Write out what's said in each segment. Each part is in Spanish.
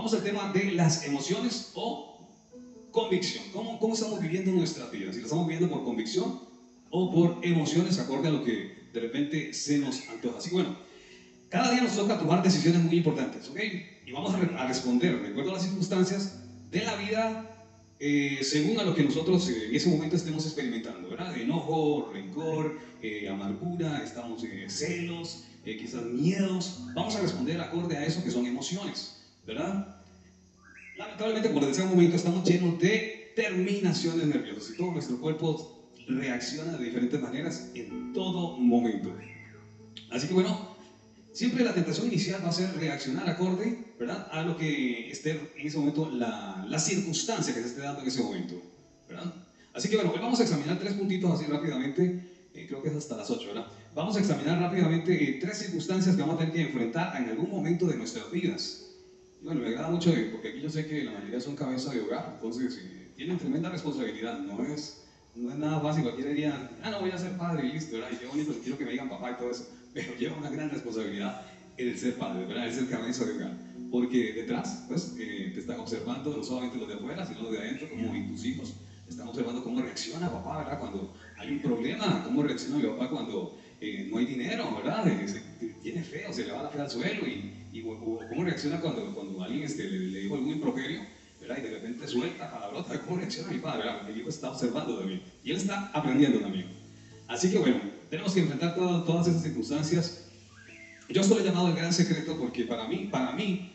vamos al tema de las emociones o convicción. ¿Cómo estamos viviendo nuestras vidas? Si lo estamos viviendo por convicción o por emociones, acorde a lo que de repente se nos antoja. Así que bueno, cada día nos toca tomar decisiones muy importantes, ¿ok? Y vamos a responder, de acuerdo a las circunstancias de la vida, según a lo que nosotros en ese momento estemos experimentando, ¿verdad? Enojo, rencor, amargura, estamos celos, quizás miedos. Vamos a responder acorde a eso que son emociones, ¿verdad? Lamentablemente, por ese momento estamos llenos de terminaciones nerviosas y todo nuestro cuerpo reacciona de diferentes maneras en todo momento. Así que bueno, siempre la tentación inicial va a ser reaccionar acorde, ¿verdad?, a lo que esté en ese momento, la circunstancia que se esté dando en ese momento, ¿verdad? Así que bueno, hoy vamos a examinar 3 puntitos así rápidamente, creo que es hasta las 8, ¿verdad? Vamos a examinar rápidamente 3 circunstancias que vamos a tener que enfrentar en algún momento de nuestras vidas. Bueno, me agrada mucho porque aquí yo sé que la mayoría son cabezas de hogar, entonces tienen tremenda responsabilidad, no es nada fácil. Cualquiera diría, no, voy a ser padre y listo, ¿verdad? Y qué bonito, quiero que me digan papá y todo eso, pero lleva una gran responsabilidad el ser padre, ¿verdad? El ser cabeza de hogar, porque detrás, pues, te están observando no solamente los de afuera, sino los de adentro, como y tus hijos. Están observando cómo reacciona papá, ¿verdad?, cuando hay un problema, cómo reacciona mi papá cuando no hay dinero, ¿verdad? Tiene feo, se le va la fe al suelo o cómo reacciona cuando alguien le dijo algún improperio, ¿verdad? Y de repente suelta palabrota. ¿Cómo reacciona mi padre? ¿Verdad? El hijo está observando también y él está aprendiendo también. Así que bueno, tenemos que enfrentar todas esas circunstancias. Yo esto lo he llamado el gran secreto porque para mí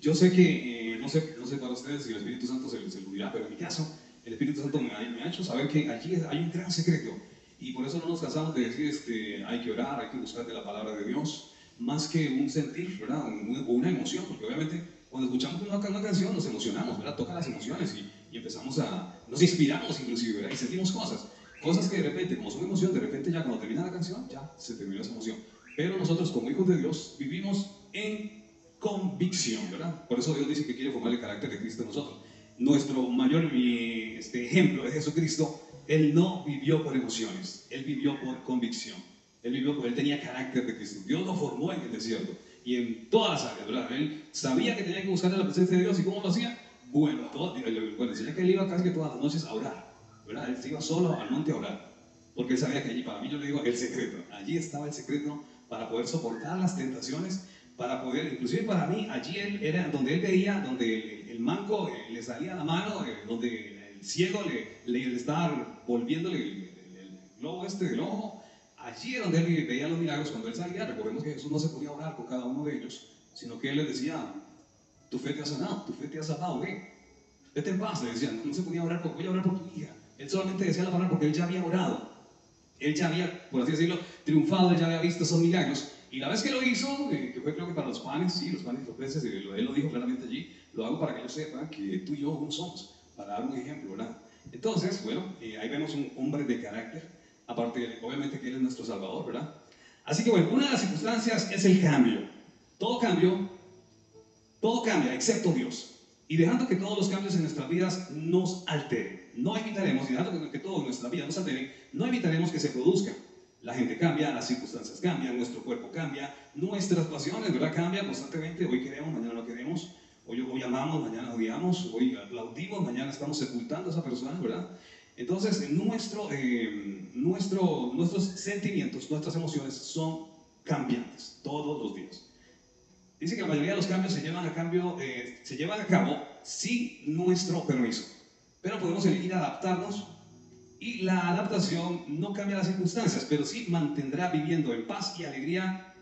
yo sé que, no sé para ustedes si el Espíritu Santo se lo dirá, pero en mi caso, el Espíritu Santo me ha hecho saber que allí hay un gran secreto. Y por eso no nos cansamos de decir, hay que orar, hay que buscar de la palabra de Dios, más que un sentir, ¿verdad? O una emoción, porque obviamente cuando escuchamos una canción nos emocionamos, ¿verdad? Toca las emociones y empezamos nos inspiramos inclusive, ¿verdad? Y sentimos cosas que de repente, como son emoción, de repente ya cuando termina la canción, ya se terminó esa emoción. Pero nosotros como hijos de Dios vivimos en convicción, ¿verdad? Por eso Dios dice que quiere formar el carácter de Cristo en nosotros. Nuestro mayor ejemplo es Jesucristo. Él no vivió por emociones, él vivió por convicción. Él tenía carácter de Cristo. Dios lo formó en el desierto y en todas las áreas, ¿verdad? Él sabía que tenía que buscar la presencia de Dios. ¿Y cómo lo hacía? Bueno, decía que él iba casi que todas las noches a orar, ¿verdad? Él se iba solo al monte a orar, porque él sabía que allí, para mí yo le digo, el secreto. Allí estaba el secreto para poder soportar las tentaciones, para poder, inclusive para mí, allí él era donde él veía, donde el manco le salía la mano, donde el ciego le estaba volviéndole el globo del ojo. Allí es donde él veía los milagros. Cuando él salía, recordemos que Jesús no se ponía a orar con cada uno de ellos, sino que él les decía, tu fe te ha sanado, tu fe te ha salvado, vete en paz, le decían. No se ponía a orar, voy a orar por tu hija. Él solamente decía la palabra porque él ya había orado. Él ya había, por así decirlo, triunfado, él ya había visto esos milagros. Y la vez que lo hizo, que fue creo que para los panes, sí, los panes y los peces, él lo dijo claramente allí, lo hago para que ellos sepan que tú y yo uno somos, para dar un ejemplo, ¿verdad? Entonces, bueno, ahí vemos un hombre de carácter, aparte, obviamente que él es nuestro Salvador, ¿verdad? Así que bueno, una de las circunstancias es el cambio. Todo cambia, excepto Dios. Y dejando que todos los cambios en nuestras vidas nos alteren. No evitaremos, y dejando que todo en nuestra vida nos altere, no evitaremos que se produzca. La gente cambia, las circunstancias cambian, nuestro cuerpo cambia, nuestras pasiones, ¿verdad?, cambian constantemente. Hoy queremos, mañana no queremos. Hoy amamos, mañana odiamos. Hoy aplaudimos, mañana estamos sepultando a esa persona, ¿verdad? Entonces, nuestros sentimientos, nuestras emociones son cambiantes todos los días. Dice que la mayoría de los cambios se llevan a cabo sin nuestro permiso, pero podemos elegir adaptarnos, y la adaptación no cambia las circunstancias, pero sí mantendrá viviendo en paz y alegría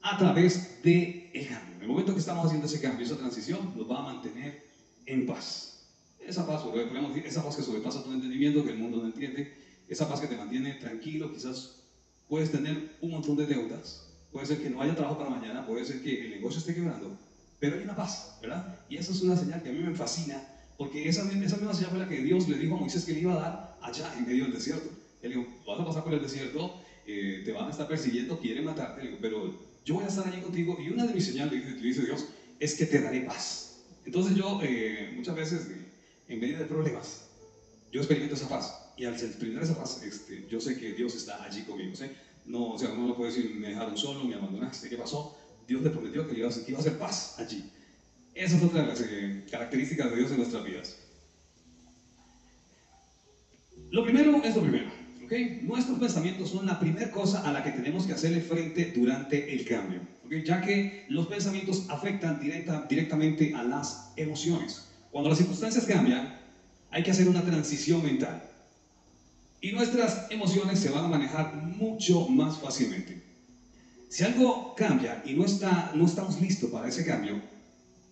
a través del cambio. En el momento que estamos haciendo ese cambio, esa transición, nos va a mantener en paz. Esa paz, podemos decir, esa paz que sobrepasa tu entendimiento, que el mundo no entiende, esa paz que te mantiene tranquilo. Quizás puedes tener un montón de deudas, puede ser que no haya trabajo para mañana, puede ser que el negocio esté quebrando, pero hay una paz, ¿verdad? Y esa es una señal que a mí me fascina, porque esa misma señal fue la que Dios le dijo a Moisés que le iba a dar allá en medio del desierto. Él dijo, vas a pasar por el desierto, te van a estar persiguiendo, quieren matarte, digo, pero yo voy a estar allí contigo, y una de mis señales, dice Dios, es que te daré paz. Entonces yo muchas veces, en medio de problemas, yo experimento esa paz, y al experimentar esa paz, yo sé que Dios está allí conmigo, ¿sí? No, o sea, uno no puede decir, me dejaron solo, me abandonaste, ¿qué pasó? Dios le prometió que iba a hacer paz allí. Esa es otra de las características de Dios en nuestras vidas. Lo primero es lo primero, ¿ok? Nuestros pensamientos son la primera cosa a la que tenemos que hacerle frente durante el cambio, ¿ok? Ya que los pensamientos afectan directamente a las emociones. Cuando las circunstancias cambian, hay que hacer una transición mental. Y nuestras emociones se van a manejar mucho más fácilmente. Si algo cambia y no estamos listos para ese cambio,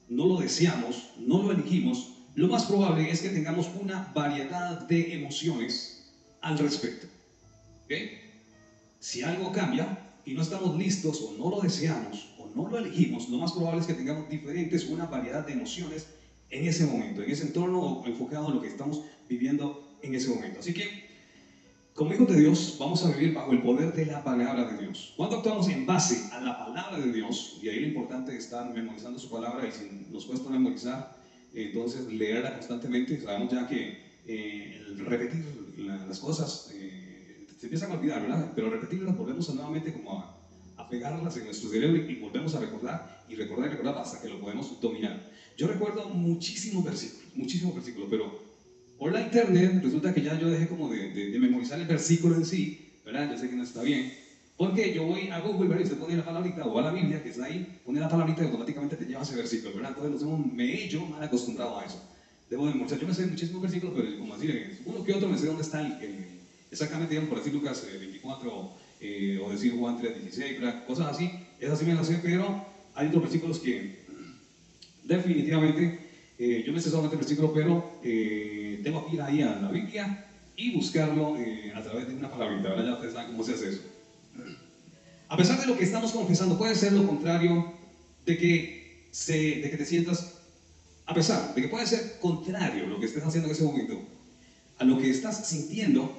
no lo deseamos, no lo elegimos, lo más probable es que tengamos una variedad de emociones al respecto. ¿Okay? Si algo cambia y no estamos listos o no lo deseamos o no lo elegimos, lo más probable es que tengamos una variedad de emociones en ese momento, en ese entorno o enfocado en lo que estamos viviendo en ese momento. Así que, como hijos de Dios, vamos a vivir bajo el poder de la palabra de Dios. Cuando actuamos en base a la palabra de Dios, y ahí lo importante es estar memorizando su palabra, y si nos cuesta memorizar, entonces leerla constantemente. Sabemos ya que el repetir las cosas se empiezan a olvidar, ¿verdad? Pero repetirlas volvemos nuevamente como a pegarlas en nuestro cerebro y volvemos a recordar y recordar y recordar hasta que lo podemos dominar. Yo recuerdo muchísimos versículos, pero por la internet resulta que ya yo dejé como de memorizar el versículo en sí, ¿verdad? Yo sé que no está bien, porque yo voy a Google, ¿verdad? Y usted pone la palabrita, o a la Biblia, que está ahí, pone la palabrita y automáticamente te lleva a ese versículo, ¿verdad? Entonces me he yo mal acostumbrado a eso. Debo memorizar, yo me sé muchísimos versículos, pero como decir, uno que otro me sé dónde está exactamente, digamos, por decir Lucas 24, o decir Juan 3:16, ¿verdad? Cosas así, esas sí me las sé, pero hay otros versículos que definitivamente yo me sé solamente el versículo, pero tengo que ir ahí a la Biblia y buscarlo a través de una palabrita, ¿verdad? Ya ustedes saben cómo se hace eso. A pesar de lo que estamos confesando, puede ser lo contrario de que te sientas, a pesar de que puede ser contrario lo que estés haciendo en ese momento, a lo que estás sintiendo,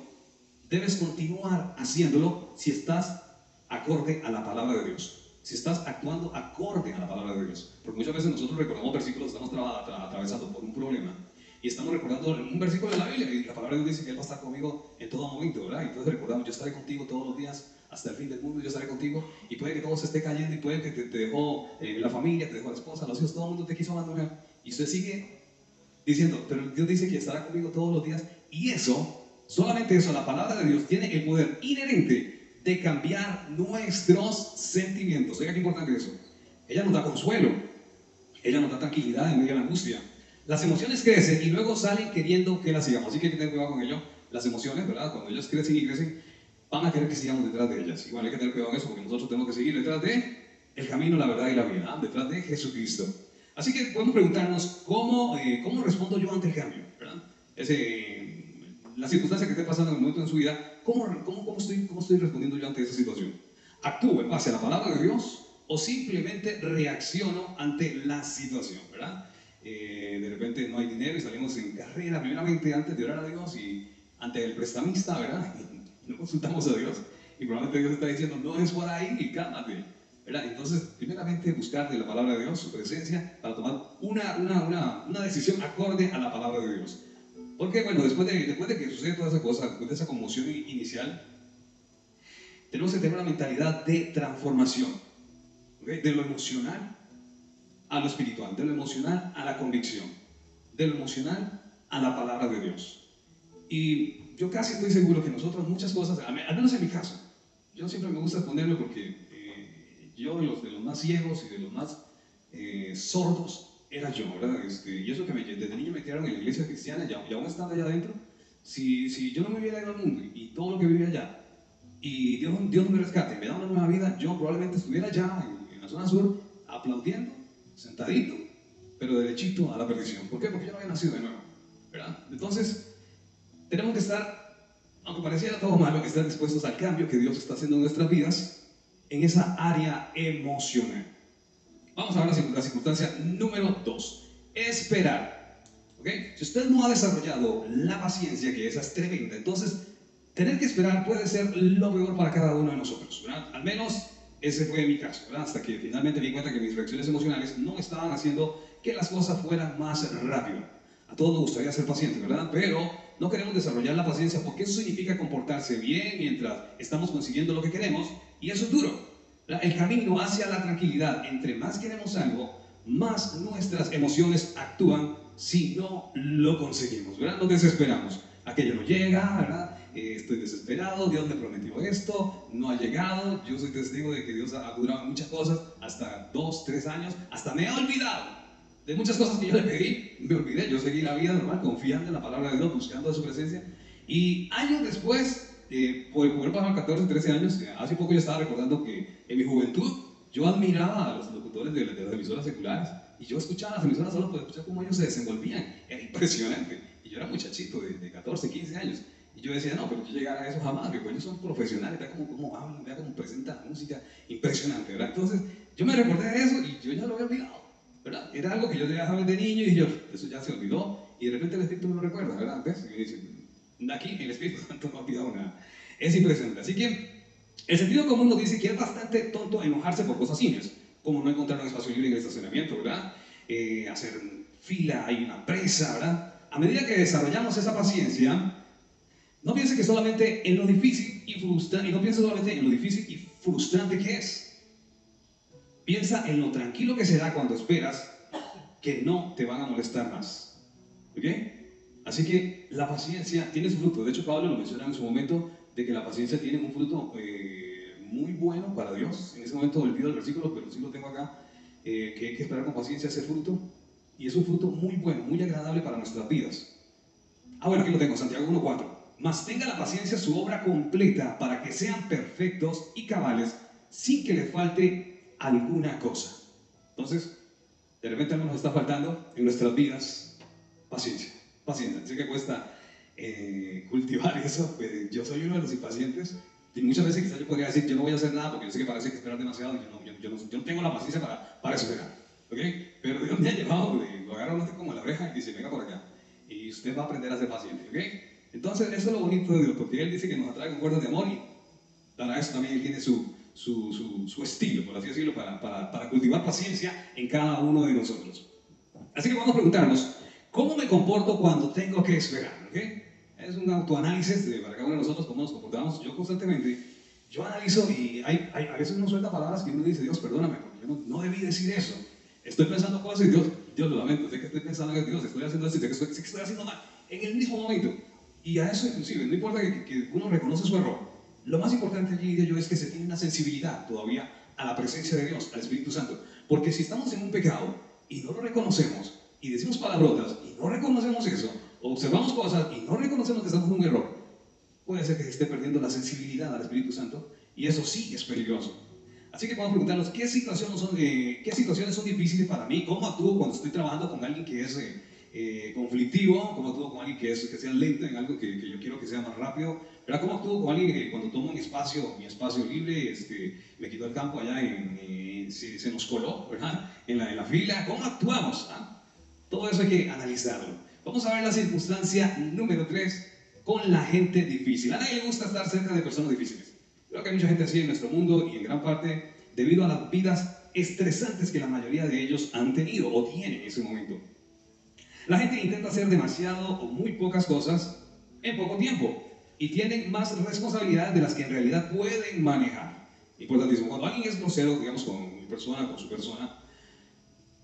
debes continuar haciéndolo si estás acorde a la palabra de Dios. Si estás actuando acorde a la palabra de Dios. Porque muchas veces nosotros recordamos versículos, estamos atravesando por un problema y estamos recordando un versículo de la Biblia y la palabra de Dios dice que Él va a estar conmigo en todo momento, ¿verdad? Y entonces recordamos, yo estaré contigo todos los días hasta el fin del mundo, yo estaré contigo, y puede que todo se esté cayendo y puede que te dejó la familia, te dejó la esposa, los hijos, todo el mundo te quiso abandonar y usted sigue diciendo, pero Dios dice que estará conmigo todos los días, y eso, solamente eso, la palabra de Dios tiene el poder inherente de cambiar nuestros sentimientos. Oiga qué importante eso. Ella nos da consuelo, ella nos da tranquilidad en medio de la angustia. Las emociones crecen y luego salen queriendo que las sigamos, así que hay que tener cuidado con ello. Las emociones, ¿verdad? Cuando ellas crecen y crecen, van a querer que sigamos detrás de ellas. Igual hay que tener cuidado con eso, porque nosotros tenemos que seguir detrás de el camino, la verdad y la vida, detrás de Jesucristo. Así que podemos preguntarnos cómo respondo yo ante el cambio, ¿verdad? La circunstancia que esté pasando en el momento de su vida, ¿cómo estoy respondiendo yo ante esa situación? ¿Actúo en base a la palabra de Dios o simplemente reacciono ante la situación, ¿verdad? De repente no hay dinero y salimos en carrera, primeramente antes de orar a Dios y ante el prestamista, ¿verdad? No consultamos a Dios y probablemente Dios está diciendo, no es por ahí y cálmate, ¿verdad? Entonces, primeramente buscar de la palabra de Dios, su presencia, para tomar una decisión acorde a la palabra de Dios. Porque, bueno, después de que sucede toda esa cosa, después de esa conmoción inicial, tenemos que tener una mentalidad de transformación, ¿okay? De lo emocional a lo espiritual, de lo emocional a la convicción, de lo emocional a la palabra de Dios. Y yo casi estoy seguro que nosotros muchas cosas, al menos en mi caso, yo siempre me gusta ponerlo porque yo de los más ciegos y de los más sordos era yo, ¿verdad? Y eso que desde niño me quedaron en la iglesia cristiana y aún estando allá adentro, si yo no me hubiera ido al mundo y todo lo que vivía allá, y Dios no me rescate, me da una nueva vida, yo probablemente estuviera allá en la zona sur aplaudiendo, sentadito, pero derechito a la perdición. ¿Por qué? Porque yo no había nacido de nuevo, ¿verdad? Entonces, tenemos que estar, aunque pareciera todo malo, que estar dispuestos al cambio que Dios está haciendo en nuestras vidas en esa área emocional. Vamos a ver la circunstancia número 2. Esperar. ¿Okay? Si usted no ha desarrollado la paciencia, que esa es tremenda, entonces tener que esperar puede ser lo peor para cada uno de nosotros, ¿verdad? Al menos ese fue mi caso, ¿verdad? Hasta que finalmente me di cuenta que mis reacciones emocionales no estaban haciendo que las cosas fueran más rápido. A todos nos gustaría ser pacientes, ¿verdad? Pero no queremos desarrollar la paciencia porque eso significa comportarse bien mientras estamos consiguiendo lo que queremos, y eso es duro. El camino hacia la tranquilidad, entre más queremos algo, más nuestras emociones actúan si no lo conseguimos, ¿verdad? Nos desesperamos. Aquello no llega, ¿verdad? Estoy desesperado, Dios me prometió esto, no ha llegado. Yo soy testigo de que Dios ha durado muchas cosas, hasta 2, 3 años, hasta me he olvidado de muchas cosas que yo le pedí, me olvidé. Yo seguí la vida normal, confiando en la palabra de Dios, buscando de su presencia. Y años después, por haber pasado 14, 13 años, hace poco yo estaba recordando que en mi juventud yo admiraba a los locutores de las emisoras seculares y yo escuchaba las emisoras solo por escuchar cómo ellos se desenvolvían. Era impresionante. Y yo era muchachito de 14, 15 años. Y yo decía, no, pero yo llegar a eso jamás, porque ellos son profesionales, vea cómo hablan, vea cómo presentan la música, impresionante, ¿verdad? Entonces, yo me recordé de eso y yo ya lo había olvidado, ¿verdad? Era algo que yo debía saber de niño y yo, eso ya se olvidó, y de repente el Espíritu me lo recuerda, ¿verdad? ¿Ves? Y me dice, aquí el Espíritu Santo no ha olvidado nada. Es impresionante. Así que, el sentido común nos dice que es bastante tonto enojarse por cosas simples, como no encontrar un espacio libre en el estacionamiento, ¿verdad? Hacer fila, hay una presa, ¿verdad? A medida que desarrollamos esa paciencia, no piense que solamente en lo difícil y frustrante, y no piense solamente en lo difícil y frustrante que es. Piensa en lo tranquilo que será cuando esperas que no te van a molestar más. ¿Ok? Así que la paciencia tiene su fruto. De hecho, Pablo lo menciona en su momento, de que la paciencia tiene un fruto muy bueno para Dios. En ese momento olvido el versículo, pero sí lo tengo acá, que hay que esperar con paciencia ese fruto. Y es un fruto muy bueno, muy agradable para nuestras vidas. Bueno, aquí lo tengo, Santiago 1:4. Mas tenga la paciencia su obra completa para que sean perfectos y cabales sin que les falte alguna cosa. Entonces, de repente algo nos está faltando en nuestras vidas. Paciencia, paciencia. Sé que cuesta cultivar eso. Yo soy uno de los impacientes y muchas veces quizás yo podría decir, yo no voy a hacer nada porque yo sé que parece que esperar demasiado y yo no tengo la paciencia para esperar. ¿Okay? Pero Dios me ha llevado, lo agarra uno como la oreja y dice, venga por acá. Y usted va a aprender a ser paciente. ¿Okay? Entonces, eso es lo bonito de Dios, porque Él dice que nos atrae con cuerdas de amor y para eso también Él tiene su estilo, por así decirlo, para cultivar paciencia en cada uno de nosotros. Así que vamos a preguntarnos, ¿cómo me comporto cuando tengo que esperar? ¿Okay? Es un autoanálisis para cada uno de nosotros, cómo nos comportamos. Yo constantemente, yo analizo y a veces uno suelta palabras que uno dice, Dios, perdóname, porque yo no debí decir eso. Estoy pensando cosas y Dios lo lamento, sé que estoy pensando que Dios, estoy haciendo esto y sé que estoy haciendo mal, en el mismo momento. Y a eso inclusive, no importa que uno reconoce su error, lo más importante allí, diría yo, es que se tiene una sensibilidad todavía a la presencia de Dios, al Espíritu Santo. Porque si estamos en un pecado y no lo reconocemos, y decimos palabrotas y no reconocemos eso, o observamos cosas y no reconocemos que estamos en un error, puede ser que se esté perdiendo la sensibilidad al Espíritu Santo, y eso sí es peligroso. Así que podemos preguntarnos, ¿qué situaciones son difíciles para mí? ¿Cómo actúo cuando estoy trabajando con alguien que es conflictivo? ¿Cómo actúo con alguien que sea lento en algo que yo quiero que sea más rápido? ¿Verdad? ¿Cómo actúo con alguien que cuando tomo mi espacio libre, me quito el campo allá, se nos coló, ¿verdad? En la fila? ¿Cómo actuamos? Todo eso hay que analizarlo. Vamos a ver la circunstancia número 3, con la gente difícil. A nadie le gusta estar cerca de personas difíciles. Creo que hay mucha gente así en nuestro mundo y en gran parte debido a las vidas estresantes que la mayoría de ellos han tenido o tienen en ese momento. La gente intenta hacer demasiado o muy pocas cosas en poco tiempo y tienen más responsabilidades de las que en realidad pueden manejar. Importantísimo. Cuando alguien es grosero, digamos, con su persona,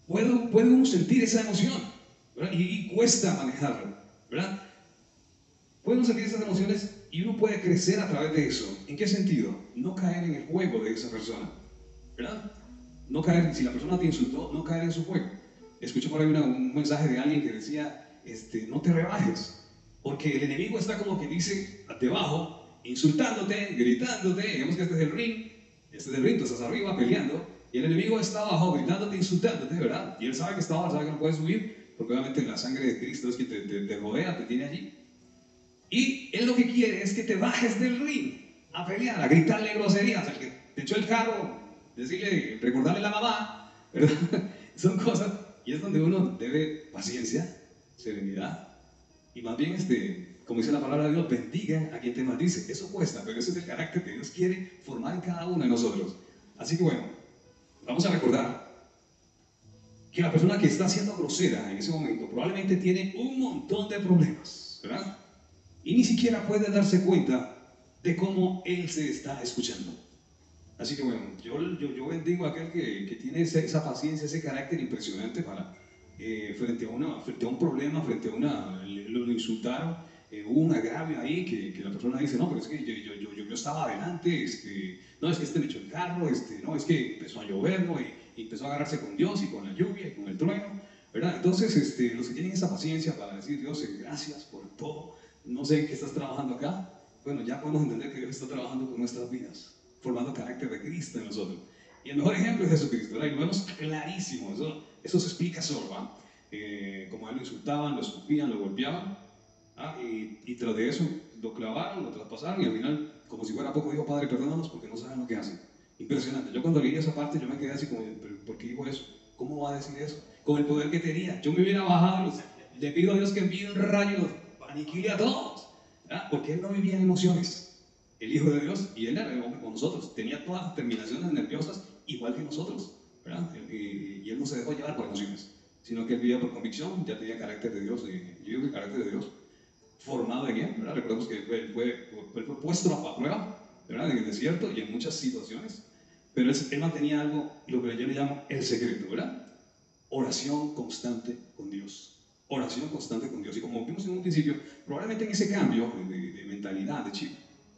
puede uno sentir esa emoción, ¿verdad? Y cuesta manejarlo, ¿verdad? Puede uno sentir esas emociones y uno puede crecer a través de eso. ¿En qué sentido? No caer en el juego de esa persona, ¿verdad? No caer, si la persona te insultó, no caer en su juego. Escuché por ahí un mensaje de alguien que decía, no te rebajes, porque el enemigo está como que dice debajo, insultándote, gritándote. Digamos que este es el ring, tú estás arriba peleando, y el enemigo está abajo gritándote, insultándote, ¿verdad? Y él sabe que está abajo, sabe que no puede subir, porque obviamente la sangre de Cristo es que te rodea, te tiene allí. Y él lo que quiere es que te bajes del ring a pelear, a gritarle groserías al que te echó el carro, recordarle a la mamá, ¿verdad? Son cosas, y es donde uno debe paciencia, serenidad, y más bien, como dice la palabra de Dios, bendiga a quien te maldice. Eso cuesta, pero ese es el carácter que Dios quiere formar en cada uno de nosotros. Así que bueno, vamos a recordar que la persona que está siendo grosera en ese momento probablemente tiene un montón de problemas, ¿verdad? Y ni siquiera puede darse cuenta de cómo él se está escuchando. Así que bueno, yo bendigo a aquel que tiene esa paciencia, ese carácter impresionante para, frente a un problema, frente a lo insultaron, hubo un agravio ahí que la persona dice, no, pero es que yo estaba adelante, no, es que me echó el carro, no, es que empezó a llover, ¿no? Y empezó a agarrarse con Dios y con la lluvia y con el trueno, ¿verdad? Entonces, los que tienen esa paciencia para decir, Dios, gracias por todo, no sé en qué estás trabajando acá, bueno, ya podemos entender que Dios está trabajando con nuestras vidas, formando carácter de Cristo en nosotros. Y el mejor ejemplo es Jesucristo, ¿verdad? Y lo vemos clarísimo, eso se explica solo, ¿va? Como a él lo insultaban, lo escupían, lo golpeaban, ¿ah? Y tras de eso lo clavaron, lo traspasaron y al final, como si fuera poco, dijo, Padre, perdónanos porque no saben lo que hacen. Impresionante. Yo cuando leí esa parte, yo me quedé así como, ¿por qué dijo eso? ¿Cómo va a decir eso? Con el poder que tenía. Yo me hubiera bajado, le pido a Dios que envíe un rayo y los aniquile a todos, ¿verdad? Porque él no vivía en emociones. El Hijo de Dios, y él era el hombre con nosotros, tenía todas las terminaciones nerviosas igual que nosotros, ¿verdad? Y él no se dejó llevar por emociones, sino que él vivía por convicción, ya tenía carácter de Dios, yo digo que carácter de Dios formado en él, ¿verdad? Recordemos que él fue puesto a prueba, ¿verdad? En el desierto y en muchas situaciones, pero él mantenía algo, lo que yo le llamo el secreto, ¿verdad? Oración constante con Dios. Oración constante con Dios. Y como vimos en un principio, probablemente en ese cambio de mentalidad, de chip,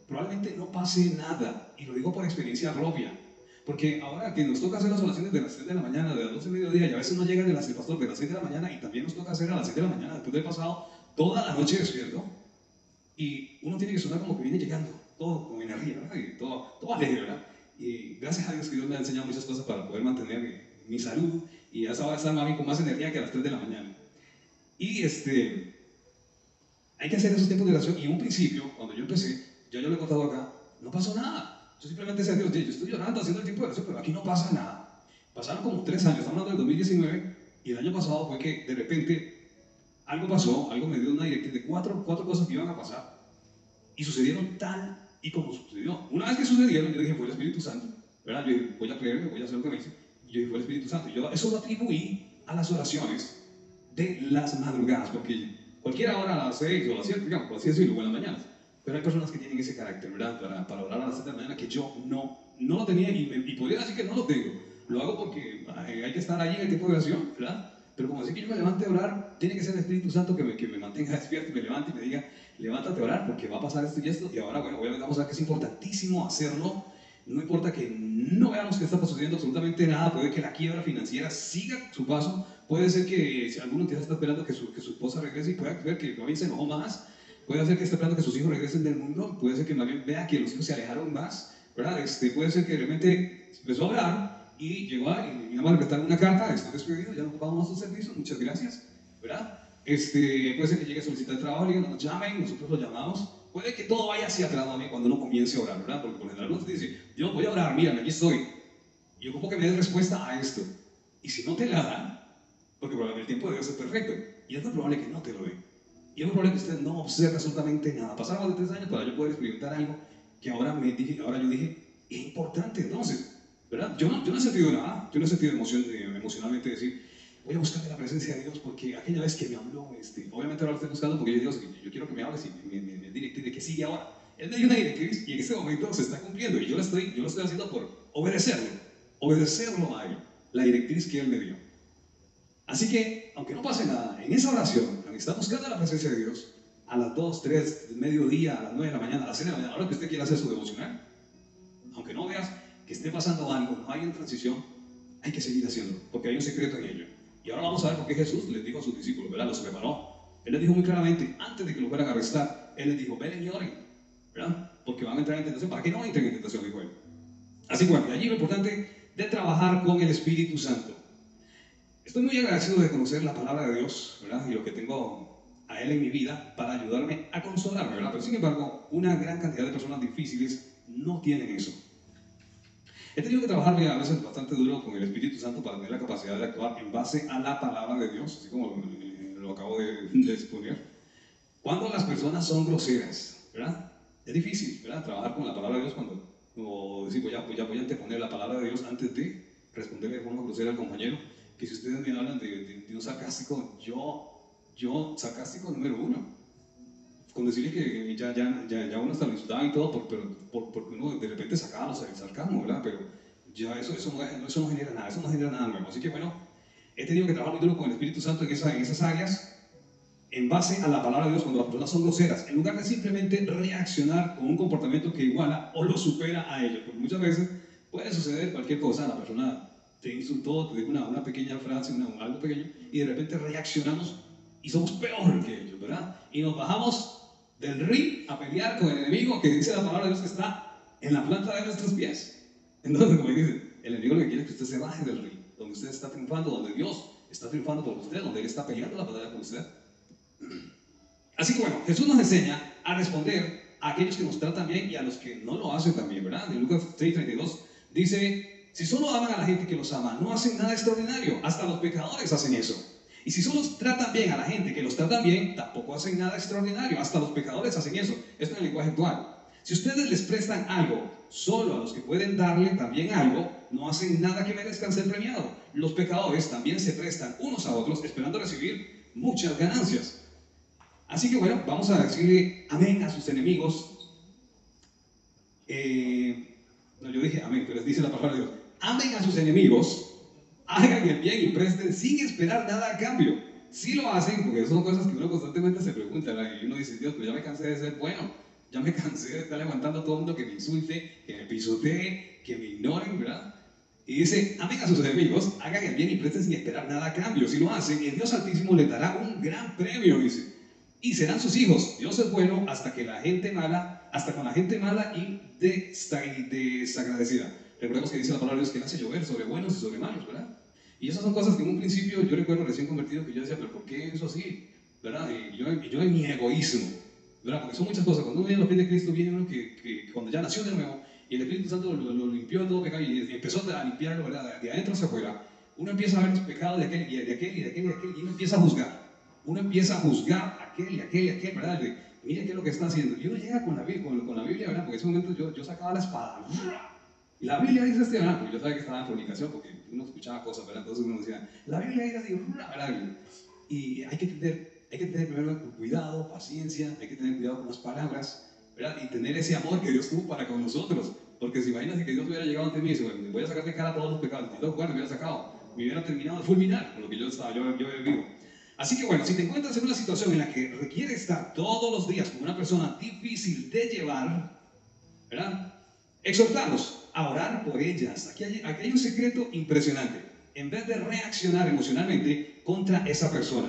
probablemente no pase nada. Y lo digo por experiencia propia. Porque ahora que nos toca hacer las oraciones de las 3 de la mañana, de las 12 de mediodía, y a veces no llegan el pastor de las 6 de la mañana, y también nos toca hacer a las 7 de la mañana, después de pasado toda la noche despierto. Y uno tiene que sonar como que viene llegando, todo con energía, ¿verdad? Y todo alegre, ¿verdad? Y gracias a Dios que Dios me ha enseñado muchas cosas para poder mantener mi salud, y a esa hora estar con más energía que a las 3 de la mañana. Y hay que hacer esos tiempos de oración. Y en un principio, cuando yo empecé, yo lo he contado acá, no pasó nada. Yo simplemente decía, Dios, yo estoy llorando haciendo el tiempo de oración, pero aquí no pasa nada. Pasaron como 3 años, estamos hablando del 2019, y el año pasado fue que de repente algo pasó, algo me dio una directriz de cuatro cosas que iban a pasar, y sucedieron tal y como sucedió. Una vez que sucedieron, yo dije, fue el Espíritu Santo, ¿verdad? Yo dije, voy a creerme, voy a hacer lo que me dice. Y yo dije, fue el Espíritu Santo. Y yo eso lo atribuí a las oraciones de las madrugadas, porque cualquiera ora a las 6 o a las 7, digamos, por así decirlo, o en las mañanas. Pero hay personas que tienen ese carácter, ¿verdad? Para orar a las 7 de la mañana, que yo no lo tenía, y podría decir que no lo tengo. Lo hago porque hay que estar allí en el tiempo de oración, ¿verdad? Pero como decir que yo me levante a orar, tiene que ser el Espíritu Santo que me mantenga despierto y me levante y me diga, levántate a orar porque va a pasar esto y esto. Y ahora, bueno, obviamente vamos a ver que es importantísimo hacerlo. No importa que no veamos que está sucediendo absolutamente nada, puede que la quiebra financiera siga su paso, puede ser que si alguno está esperando que su esposa regrese y pueda ver que más bien se enojó más, puede ser que esté esperando que sus hijos regresen del mundo, puede ser que más bien vea que los hijos se alejaron más, ¿verdad? Puede ser que realmente empezó a hablar y llegó a, y mi mamá le prestaron una carta, estoy despedido, ya no ocupamos más su servicio, muchas gracias, ¿verdad? Puede ser que llegue a solicitar trabajo, le digan, nos llamen, nosotros lo llamamos. Puede que todo vaya hacia atrás también cuando uno comience a orar, ¿verdad? Porque por general uno dice, yo voy a orar, mírame, aquí estoy. Y yo ocupo que me des respuesta a esto. Y si no te la dan, porque probablemente el tiempo de Dios es perfecto, y es muy probable que no te lo den. Y es muy probable que usted no observe absolutamente nada. Pasaron más de 3 años para yo poder experimentar algo que ahora yo dije, es importante entonces, ¿verdad? Yo no he sentido nada, yo no he sentido emocionalmente decir, voy a buscar la presencia de Dios porque aquella vez que me habló, obviamente ahora lo estoy buscando porque Dios, yo quiero que me hables y me directriz de qué sigue ahora. Él me dio una directriz y en este momento se está cumpliendo y yo lo estoy haciendo por obedecerlo a Él, la directriz que Él me dio. Así que, aunque no pase nada, en esa oración, aunque está buscando la presencia de Dios, a las 2, 3, mediodía, a las 9 de la mañana, a las 6 de la mañana, ahora que usted quiera hacer su devocional, aunque no veas que esté pasando algo, no hay en transición, hay que seguir haciéndolo, porque hay un secreto en ello. Y ahora vamos a ver por qué Jesús les dijo a sus discípulos, ¿verdad? Los preparó. Él les dijo muy claramente, antes de que lo fueran a arrestar, Él les dijo, ven y oren, ¿verdad? Porque van a entrar en tentación. ¿Para qué no entren en tentación? Dijo Él. Así que bueno, de allí lo importante de trabajar con el Espíritu Santo. Estoy muy agradecido de conocer la palabra de Dios, ¿verdad? Y lo que tengo a Él en mi vida para ayudarme a consolarme, ¿verdad? Pero sin embargo, una gran cantidad de personas difíciles no tienen eso. He tenido que trabajar a veces bastante duro con el Espíritu Santo para tener la capacidad de actuar en base a la palabra de Dios, así como lo acabo de exponer. Cuando las personas son groseras, ¿verdad? Es difícil, ¿verdad? Trabajar con la palabra de Dios o decir, voy a anteponer la palabra de Dios antes de responderle de forma grosera al compañero. Que si ustedes me hablan de un sarcástico, yo sarcástico número 1. con decirle que ya uno hasta lo insultaba y todo, porque uno de repente sacaba el sarcasmo, ¿verdad? Pero ya eso no genera nada, eso no genera nada nuevo. Así que bueno, he tenido que trabajar muy duro con el Espíritu Santo en esas áreas, en base a la palabra de Dios cuando las personas son groseras, en lugar de simplemente reaccionar con un comportamiento que iguala o lo supera a ellos, porque muchas veces puede suceder cualquier cosa, la persona te insultó, te dijo una pequeña frase, algo pequeño, y de repente reaccionamos y somos peor que ellos, ¿verdad? Y nos bajamos del ring a pelear con el enemigo que dice la palabra de Dios que está en la planta de nuestros pies. Entonces, como dice, el enemigo lo que quiere es que usted se baje del ring, donde usted está triunfando, donde Dios está triunfando por usted, donde Él está peleando la batalla por usted. Así que bueno, Jesús nos enseña a responder a aquellos que nos tratan bien y a los que no lo hacen también, ¿verdad? En Lucas 6:32 dice, si solo aman a la gente que los ama, no hacen nada extraordinario, hasta los pecadores hacen eso. Y si solo tratan bien a la gente que los tratan bien, tampoco hacen nada extraordinario, hasta los pecadores hacen eso. Esto en el lenguaje actual. Si ustedes les prestan algo solo a los que pueden darle también algo, no hacen nada que merezcan ser premiado. Los pecadores también se prestan unos a otros esperando recibir muchas ganancias. Así que bueno, vamos a decirle amén a sus enemigos. No, yo dije amén, pero les dice la palabra de Dios. Amen a sus enemigos, hagan el bien y presten sin esperar nada a cambio. Si lo hacen, porque son cosas que uno constantemente se pregunta, ¿verdad? Y uno dice, Dios, pues ya me cansé de ser bueno, ya me cansé de estar levantando a todo el mundo que me insulte, que me pisotee, que me ignoren, ¿verdad? Y dice, amen a sus enemigos, hagan el bien y presten sin esperar nada a cambio. Si lo hacen, el Dios Altísimo les dará un gran premio, dice. Y serán sus hijos. Dios es bueno hasta con la gente mala y desagradecida. Recordemos que dice la palabra de Dios que Él hace llover sobre buenos y sobre malos, ¿verdad? Y esas son cosas que en un principio yo recuerdo recién convertido que yo decía, pero ¿por qué eso así? ¿Verdad? Y yo en mi egoísmo, ¿verdad? Porque son muchas cosas. Cuando uno viene a los pies de Cristo, viene uno que cuando ya nació de nuevo y el Espíritu Santo lo limpió de todo pecado y empezó a limpiarlo, ¿verdad? De adentro hacia afuera, uno empieza a ver los pecados de aquel y de aquel y de aquel y de aquel y uno empieza a juzgar. Uno empieza a juzgar a aquel y aquel y aquel, ¿verdad? Mira qué es lo que está haciendo. Y uno llega con la Biblia, ¿verdad? Porque en ese momento yo sacaba la espada. Y la Biblia dice ¿verdad? Porque yo sabía que estaba en fornicación, porque uno escuchaba cosas, ¿verdad? Entonces uno decía, la Biblia dice así, ¿verdad? Y hay que tener primero cuidado, paciencia, hay que tener cuidado con las palabras, ¿verdad? Y tener ese amor que Dios tuvo para con nosotros. Porque si imaginas que Dios hubiera llegado ante mí y dice, bueno, me voy a sacar de cara todos los pecados, y dos guardas me hubiera sacado, me hubiera terminado de fulminar con lo que yo había vivido. Así que bueno, si te encuentras en una situación en la que requiere estar todos los días con una persona difícil de llevar, ¿verdad? Exhortarlos a orar por ellas. Aquí hay un secreto impresionante. En vez de reaccionar emocionalmente contra esa persona.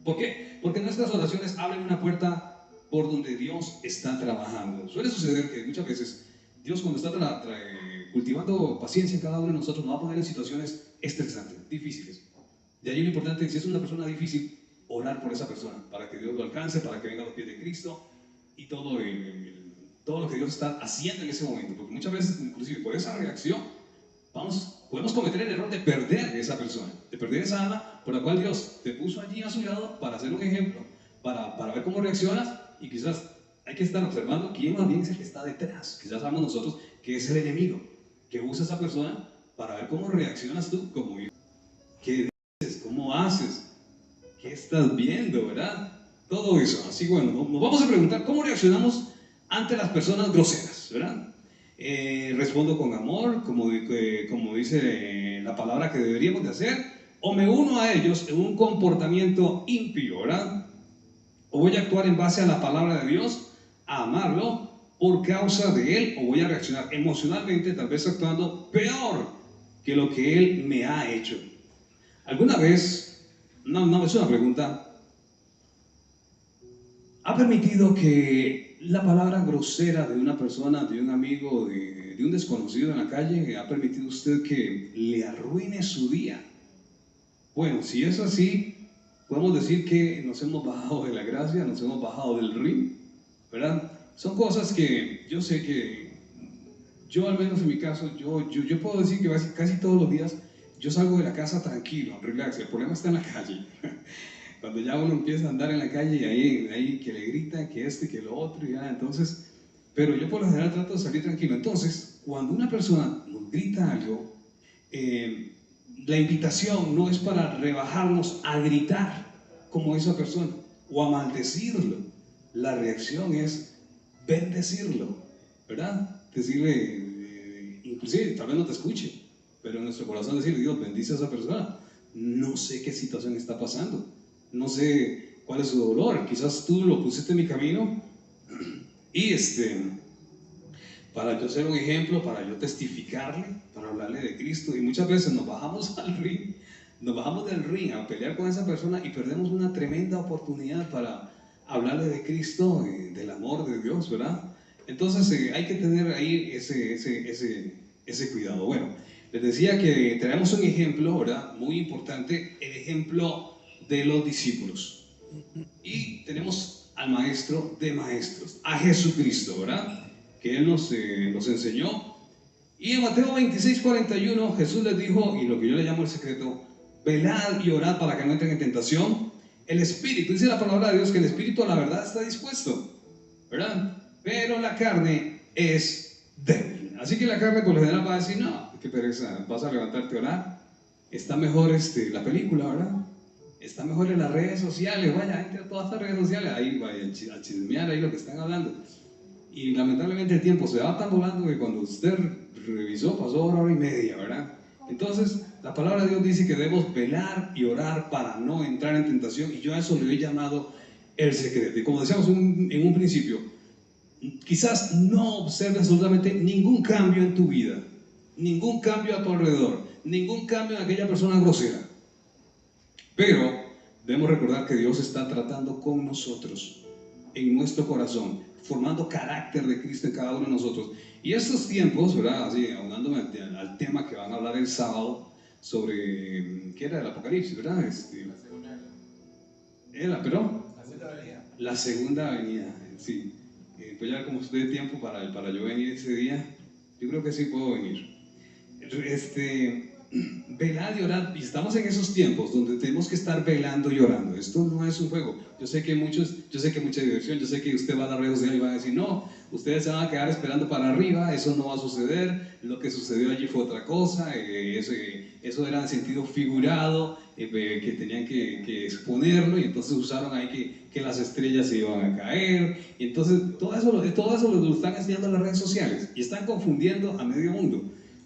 ¿Por qué? Porque nuestras oraciones abren una puerta por donde Dios está trabajando. Suele suceder que muchas veces Dios, cuando está cultivando paciencia en cada uno de nosotros, nos va a poner en situaciones estresantes, difíciles. De ahí lo importante es, si es una persona difícil, orar por esa persona, para que Dios lo alcance, para que venga a los pies de Cristo y todo lo que Dios está haciendo en ese momento. Porque muchas veces, inclusive por esa reacción, podemos cometer el error de perder a esa persona, de perder esa alma por la cual Dios te puso allí a su lado para hacer un ejemplo, para ver cómo reaccionas, y quizás hay que estar observando quién más bien es el que está detrás. Quizás sabemos nosotros que es el enemigo, que usa a esa persona para ver cómo reaccionas tú como hijo. ¿Qué dices? ¿Cómo haces? ¿Qué estás viendo? ¿Verdad? Todo eso. Así bueno, nos vamos a preguntar cómo reaccionamos ante las personas groseras, ¿verdad? Respondo con amor, como dice la palabra que deberíamos de hacer, o me uno a ellos en un comportamiento impío, ¿verdad? O voy a actuar en base a la palabra de Dios, a amarlo por causa de Él, o voy a reaccionar emocionalmente, tal vez actuando peor que lo que Él me ha hecho. ¿Alguna vez, no, es una pregunta, ha permitido que la palabra grosera de una persona, de un amigo, de un desconocido en la calle, ha permitido usted que le arruine su día? Bueno, si es así, podemos decir que nos hemos bajado de la gracia, nos hemos bajado del ring, ¿verdad? Son cosas que yo sé que, yo al menos en mi caso, yo puedo decir que casi todos los días yo salgo de la casa tranquilo, relax, el problema está en la calle. Cuando ya uno empieza a andar en la calle y ahí que le gritan, que que lo otro, y ya, entonces, pero yo por lo general trato de salir tranquilo. Entonces, cuando una persona nos grita algo, la invitación no es para rebajarnos a gritar como esa persona o a maldecirlo, la reacción es bendecirlo, ¿verdad? Decirle, inclusive tal vez no te escuche, pero en nuestro corazón decirle, Dios, bendice a esa persona. No sé qué situación está pasando, no sé cuál es su dolor, quizás tú lo pusiste en mi camino y para yo ser un ejemplo, para yo testificarle, para hablarle de Cristo. Y muchas veces nos bajamos al ring, nos bajamos del ring a pelear con esa persona y perdemos una tremenda oportunidad para hablarle de Cristo, del amor de Dios, ¿verdad? Entonces hay que tener ahí ese cuidado. Bueno, les decía que tenemos un ejemplo, ¿verdad? Muy importante, el ejemplo de los discípulos. Y tenemos al maestro de maestros, a Jesucristo, ¿verdad? Que Él nos enseñó. Y en Mateo 26:41 Jesús les dijo, y lo que yo le llamo el secreto, velad y orad para que no entren en tentación. El espíritu, dice la palabra de Dios, que el espíritu a la verdad está dispuesto, ¿verdad? Pero la carne es débil. Así que la carne por lo general va a decir, no, qué pereza, vas a levantarte a orar. Está mejor la película, ¿verdad? Está mejor en las redes sociales, vaya, entre todas estas redes sociales, ahí vaya a chismear ahí lo que están hablando. Y lamentablemente el tiempo se va tan volando que cuando usted revisó pasó hora y media, ¿verdad? Entonces la palabra de Dios dice que debemos velar y orar para no entrar en tentación, y yo a eso le he llamado el secreto. Y como decíamos en un principio, quizás no observes absolutamente ningún cambio en tu vida, ningún cambio a tu alrededor, ningún cambio en aquella persona grosera, pero debemos recordar que Dios está tratando con nosotros, en nuestro corazón, formando carácter de Cristo en cada uno de nosotros. Y estos tiempos, ¿verdad? Así, aunándome al tema que van a hablar el sábado sobre, ¿qué era? El Apocalipsis, ¿verdad? La segunda Era, pero la segunda venida. la segunda venida, sí. Pues ya como usted de tiempo para yo venir ese día, yo creo que sí puedo venir. Velad y orad, y estamos en esos tiempos donde tenemos que estar velando y orando. Esto no es un juego. Yo sé que mucha diversión, yo sé que usted va a las redes sociales y va a decir, no, ustedes se van a quedar esperando para arriba, eso no va a suceder, lo que sucedió allí fue otra cosa, eso era en sentido figurado, que tenían que exponerlo, y entonces usaron ahí que las estrellas se iban a caer, y entonces todo eso lo están enseñando en las redes sociales, y están confundiendo a medio mundo.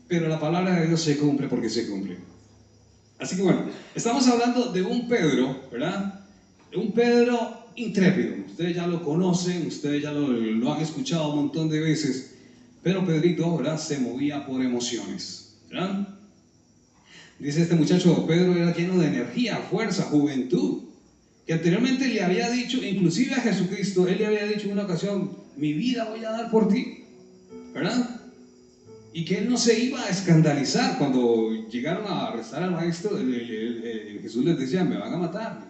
Pero la palabra de Dios se cumple porque se cumple. Así que bueno, estamos hablando de un Pedro, ¿verdad? De un Pedro intrépido. Ustedes ya lo conocen, ustedes ya lo han escuchado un montón de veces. Pero Pedrito, ¿verdad? Se movía por emociones, ¿verdad? Dice este muchacho, Pedro era lleno de energía, fuerza, juventud. Que anteriormente le había dicho, inclusive a Jesucristo, él le había dicho en una ocasión, mi vida voy a dar por ti, ¿verdad? Y que él no se iba a escandalizar cuando llegaron a arrestar al maestro. Jesús les decía, me van a matar,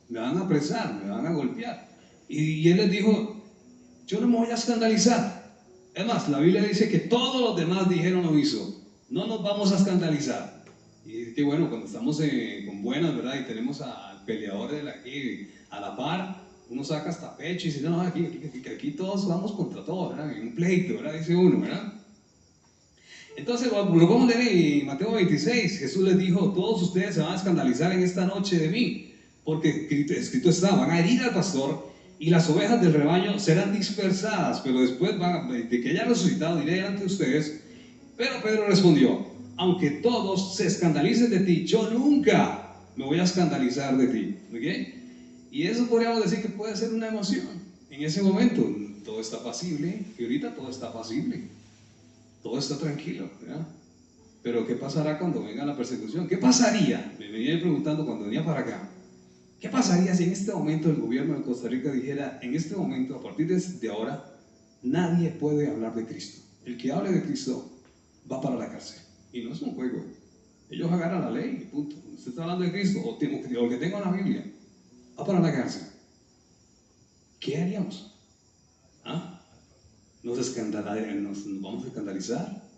me van a apresar, me van a golpear. Y él les dijo, yo no me voy a escandalizar. Es más, la Biblia dice que todos los demás dijeron lo mismo, no nos vamos a escandalizar. Y que bueno, cuando estamos con buenas, ¿verdad? Y tenemos al peleador aquí a la par, uno saca hasta pecho y dice, no, aquí todos vamos contra todos, ¿verdad? En un pleito, ¿verdad? Dice uno, ¿verdad? Entonces lo vamos a leer en Mateo 26. Jesús les dijo, todos ustedes se van a escandalizar en esta noche de mí, porque escrito está, van a herir al pastor y las ovejas del rebaño serán dispersadas, pero después de que haya resucitado diré ante ustedes. Pero Pedro respondió, aunque todos se escandalicen de ti, yo nunca me voy a escandalizar de ti. ¿Okay? Y eso podríamos decir que puede ser una emoción. En ese momento todo está pasible, y ahorita todo está pasible. Todo está tranquilo, ¿verdad? Pero ¿qué pasará cuando venga la persecución? ¿Qué pasaría? Me venía preguntando cuando venía para acá. ¿Qué pasaría si en este momento el gobierno de Costa Rica dijera, en este momento, a partir de ahora, nadie puede hablar de Cristo? El que hable de Cristo va para la cárcel. Y no es un juego. Ellos agarran la ley y punto. Usted está hablando de Cristo o que tenga la Biblia, va para la cárcel. ¿Qué haríamos? ¿Ah? ¿Nos vamos a escandalizar?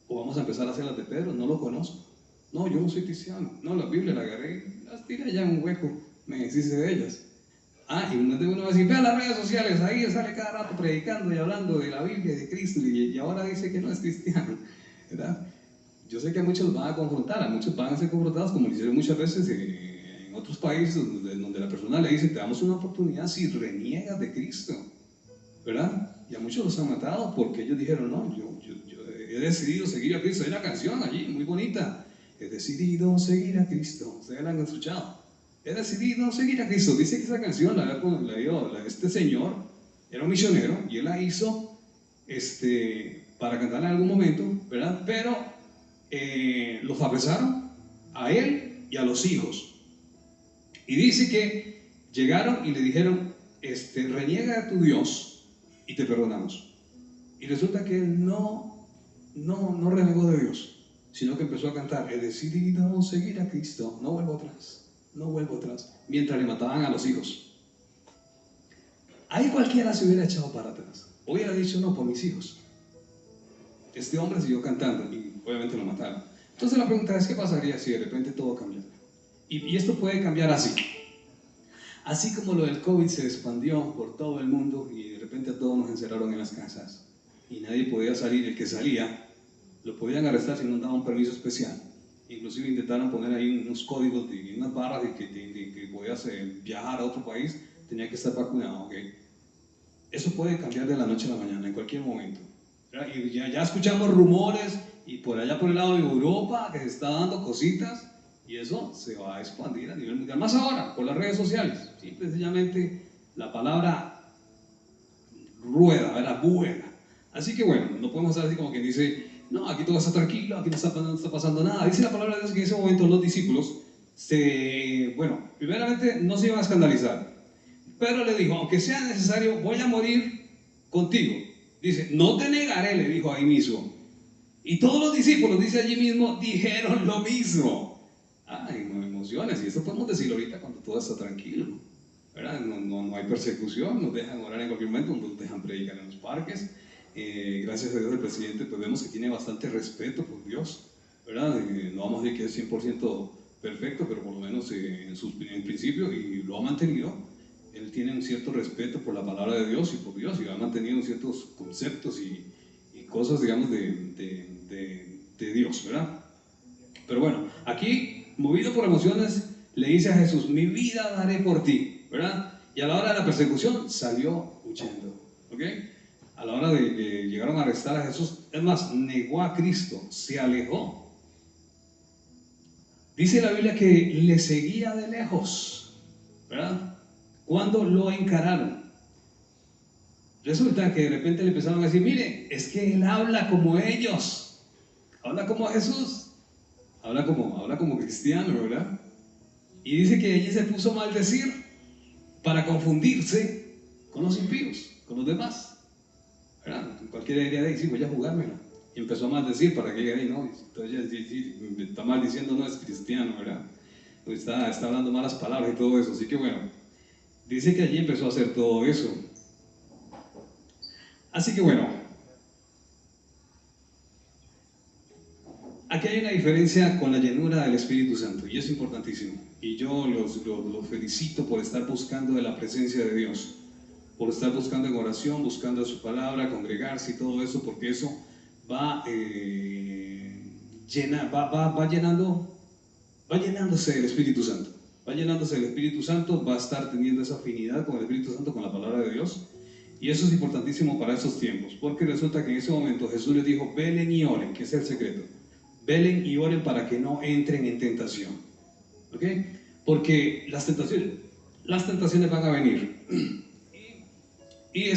¿O vamos a empezar a hacer las de Pedro? No lo conozco. No, yo no soy cristiano. No, la Biblia la agarré, las tiré allá en un hueco, me deshice de ellas. Y uno va a decir, vean las redes sociales, ahí sale cada rato predicando y hablando de la Biblia y de Cristo, y ahora dice que no es cristiano, ¿verdad? Yo sé que a muchos los van a confrontar, a muchos van a ser confrontados, como lo hicieron muchas veces en otros países donde la persona patrona le dice, te damos una oportunidad si reniegas de Cristo, ¿verdad? Y a muchos los han matado porque ellos dijeron, no, yo he decidido seguir a Cristo. Hay una canción allí muy bonita, he decidido seguir a Cristo. Ustedes la han escuchado. He decidido seguir a Cristo. Dice que esa canción la dio este señor, era un misionero, y él la hizo para cantarla en algún momento, ¿verdad? Pero los apresaron a él y a los hijos. Y dice que llegaron y le dijeron, reniega a tu Dios y te perdonamos. Y resulta que él no renegó de Dios, sino que empezó a cantar, he decidido seguir a Cristo, no vuelvo atrás, mientras le mataban a los hijos. Ahí cualquiera se hubiera echado para atrás, hubiera dicho, no, por mis hijos. Este hombre siguió cantando y obviamente lo mataron. Entonces la pregunta es, ¿qué pasaría si de repente todo cambiara? Y esto puede cambiar así como lo del COVID se expandió por todo el mundo y de repente a todos nos encerraron en las casas y nadie podía salir. El que salía lo podían arrestar si no daban un permiso especial. Inclusive intentaron poner ahí unos códigos y unas barras de que podías viajar a otro país, tenía que estar vacunado, ¿ok? Eso puede cambiar de la noche a la mañana, en cualquier momento. Y ya escuchamos rumores y por allá por el lado de Europa que se está dando cositas y eso se va a expandir a nivel mundial. Más ahora, por las redes sociales. Simple y sencillamente la palabra rueda, ¿verdad? Vuela. Así que bueno, no podemos estar así como quien dice, no, aquí todo está tranquilo, aquí no está pasando nada. Dice la palabra de Dios que en ese momento los discípulos, primeramente no se iban a escandalizar. Pedro le dijo, aunque sea necesario, voy a morir contigo. Dice, no te negaré, le dijo ahí mismo. Y todos los discípulos, dice allí mismo, dijeron lo mismo. Ay, no emociones, y esto podemos decirlo ahorita cuando todo está tranquilo, ¿verdad? No hay persecución, nos dejan orar en cualquier momento, nos dejan predicar en los parques. Gracias a Dios el presidente, pues vemos que tiene bastante respeto por Dios, ¿verdad? No vamos a decir que es 100% perfecto, pero por lo menos en principio, y lo ha mantenido. Él tiene un cierto respeto por la palabra de Dios y por Dios, y ha mantenido ciertos conceptos y cosas, digamos, de Dios, ¿verdad? Pero bueno, aquí, movido por emociones, le dice a Jesús, mi vida daré por ti, ¿verdad? Y a la hora de la persecución salió huyendo, ¿ok? A la hora de llegaron a arrestar a Jesús, es más, negó a Cristo, se alejó. Dice la Biblia que le seguía de lejos, ¿verdad? Cuando lo encararon, resulta que de repente le empezaron a decir, mire, es que él habla como ellos, habla como Jesús, habla como cristiano, ¿verdad? Y dice que allí se puso a maldecir para confundirse con los impíos, con los demás, ¿verdad? Cualquiera diría, sí, voy a jugármela. Y empezó a maldecir para que ella diga, no, entonces sí, está maldiciendo, no es cristiano, ¿verdad? Está hablando malas palabras y todo eso, así que bueno. Dice que allí empezó a hacer todo eso. Así que bueno, aquí hay una diferencia con la llenura del Espíritu Santo y es importantísimo. Y yo los felicito por estar buscando de la presencia de Dios, por estar buscando en oración, buscando su palabra, congregarse y todo eso, porque eso va llenándose del Espíritu Santo. Va llenándose del Espíritu Santo, va a estar teniendo esa afinidad con el Espíritu Santo, con la palabra de Dios. Y eso es importantísimo para esos tiempos, porque resulta que en ese momento Jesús les dijo, velen y oren, que es el secreto. Velen y oren para que no entren en tentación. ¿Ok? Porque las tentaciones van a venir. Y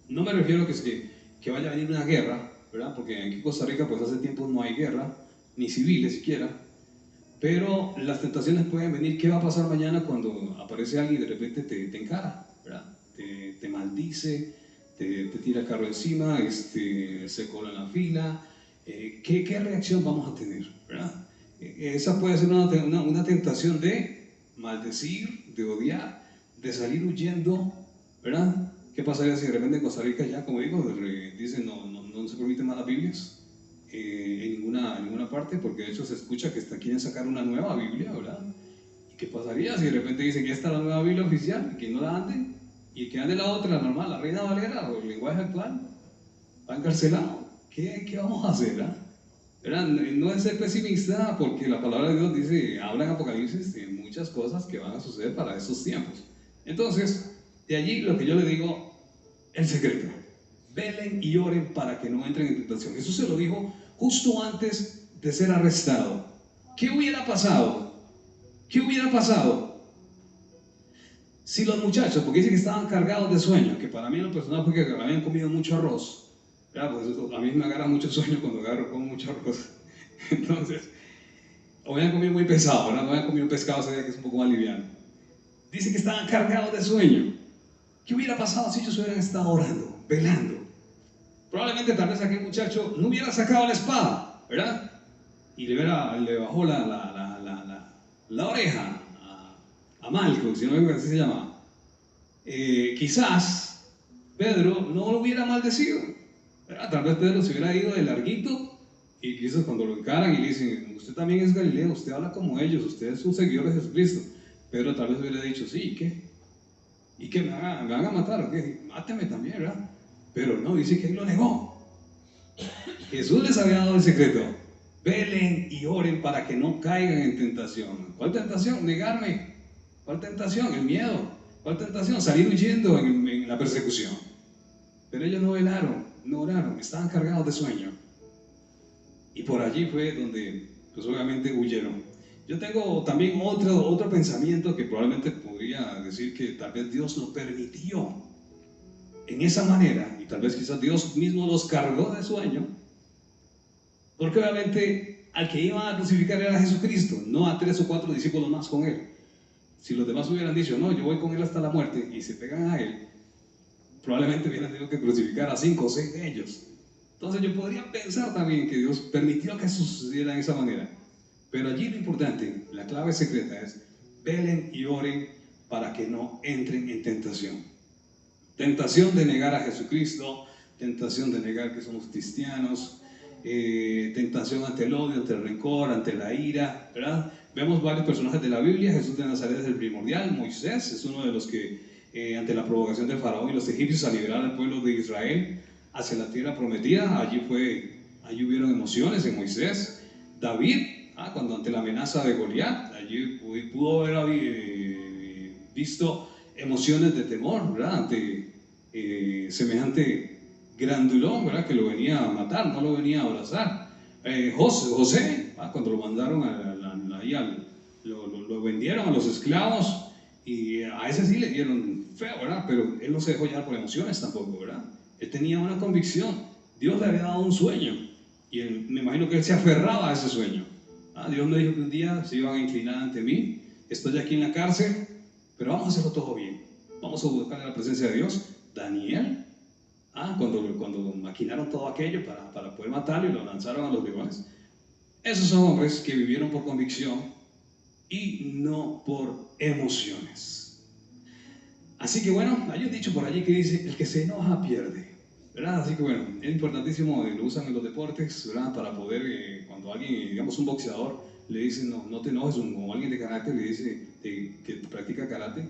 no me refiero que vaya a venir una guerra, ¿verdad? Porque aquí en Costa Rica pues hace tiempo no hay guerra, ni civiles siquiera. Pero las tentaciones pueden venir. ¿Qué va a pasar mañana cuando aparece alguien y de repente te encara, ¿verdad? Te maldice, te tira el carro encima, se cola en la fila? ¿Qué reacción vamos a tener, ¿verdad? Esa puede ser una tentación de maldecir, de odiar, de salir huyendo, ¿verdad? ¿Qué pasaría si de repente en Costa Rica ya, como digo, dicen no se permiten más las Biblias? En ninguna parte, porque de hecho se escucha que quieren sacar una nueva Biblia, ¿verdad? ¿Y qué pasaría si de repente dicen que esta es la nueva Biblia oficial y que no la anden? Y que ande la otra, la normal, la Reina Valera o el lenguaje actual, va encarcelado. ¿Qué vamos a hacer, ¿verdad? No es ser pesimista, porque la palabra de Dios dice, habla en Apocalipsis muchas cosas que van a suceder para estos tiempos. Entonces, de allí lo que yo le digo, el secreto: velen y oren para que no entren en tentación. Jesús se lo dijo justo antes de ser arrestado. ¿Qué hubiera pasado? ¿Qué hubiera pasado si los muchachos, porque dicen que estaban cargados de sueño, que para mí en lo personal fue que habían comido mucho arroz, ¿verdad? Pues a mí me agarra mucho sueño cuando como mucho arroz. Entonces, o habían comido muy pesado, ¿verdad? No habían comido pescado ese día, que es un poco más liviano. Dice que estaban cargados de sueño. ¿Qué hubiera pasado si ellos hubieran estado orando, velando? Probablemente tal vez aquel muchacho no hubiera sacado la espada, ¿verdad? Y le bajó la oreja a Malco, si no me así se llama. Quizás Pedro no lo hubiera maldecido, ¿verdad? Tal vez Pedro se hubiera ido de larguito, y quizás cuando lo encaran y le dicen, usted también es Galileo, usted habla como ellos, usted es un seguidor de Jesucristo. Pedro tal vez hubiera dicho, sí, ¿y qué? ¿Y qué? ¿Me van a matar o qué? Máteme también, ¿verdad? Pero no, dice que él lo negó. Jesús les había dado el secreto: velen y oren para que no caigan en tentación. ¿Cuál tentación? Negarme. ¿Cuál tentación? El miedo. ¿Cuál tentación? Salir huyendo en la persecución. Pero ellos no velaron, no oraron, estaban cargados de sueño. Y por allí fue donde, pues obviamente, huyeron. Yo tengo también otro pensamiento que probablemente podría decir que tal vez Dios lo permitió en esa manera, y tal vez quizás Dios mismo los cargó de sueño, porque obviamente al que iba a crucificar era Jesucristo, no a 3 o 4 discípulos más con él. Si los demás hubieran dicho, no, yo voy con él hasta la muerte, y se pegan a él, probablemente hubieran tenido que crucificar a 5 o 6 de ellos. Entonces yo podría pensar también que Dios permitió que eso sucediera de esa manera. Pero allí lo importante, la clave secreta es: velen y oren para que no entren en tentación. Tentación de negar a Jesucristo, tentación de negar que somos cristianos, tentación ante el odio, ante el rencor, ante la ira, ¿verdad? Vemos varios personajes de la Biblia. Jesús de Nazaret es el primordial. Moisés es uno de los que, ante la provocación del faraón y los egipcios a liberar al pueblo de Israel hacia la tierra prometida, allí hubieron emociones en Moisés. David, cuando ante la amenaza de Goliat, allí pudo haber visto emociones de temor, ¿verdad? Ante semejante grandulón, ¿verdad? Que lo venía a matar, no lo venía a abrazar. José, cuando lo mandaron lo vendieron a los esclavos, y a ese sí le dieron feo, ¿verdad? Pero él no se dejó llevar por emociones tampoco, ¿verdad? Él tenía una convicción. Dios le había dado un sueño, y me imagino que él se aferraba a ese sueño. Dios me dijo que un día se iban a inclinar ante mí. Estoy aquí en la cárcel, pero vamos a hacerlo todo bien. Vamos a buscar la presencia de Dios. Daniel, cuando maquinaron todo aquello para poder matarlo y lo lanzaron a los leones. Esos son hombres que vivieron por convicción y no por emociones. Así que bueno, hay un dicho por allí que dice: el que se enoja pierde, ¿verdad? Así que bueno, es importantísimo, lo usan en los deportes, ¿verdad? Para poder, cuando alguien, digamos un boxeador, le dice no te enojes, o alguien de karate le dice, que practica karate,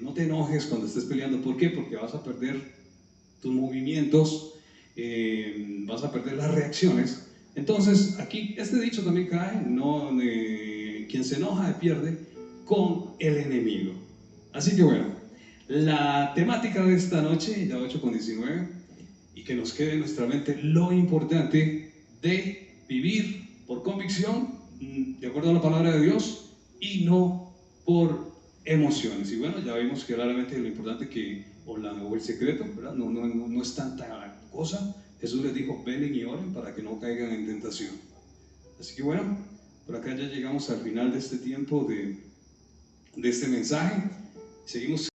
no te enojes cuando estés peleando. ¿Por qué? Porque vas a perder tus movimientos, vas a perder las reacciones. Entonces aquí este dicho también cae, quien se enoja pierde con el enemigo. Así que bueno, la temática de esta noche, ya 8:19, y que nos quede en nuestra mente lo importante de vivir por convicción, de acuerdo a la palabra de Dios, y no por emociones. Y bueno, ya vimos claramente lo importante o el secreto, ¿verdad? No es tanta cosa. Jesús les dijo: velen y oren para que no caigan en tentación. Así que bueno, por acá ya llegamos al final de este tiempo de este mensaje. Seguimos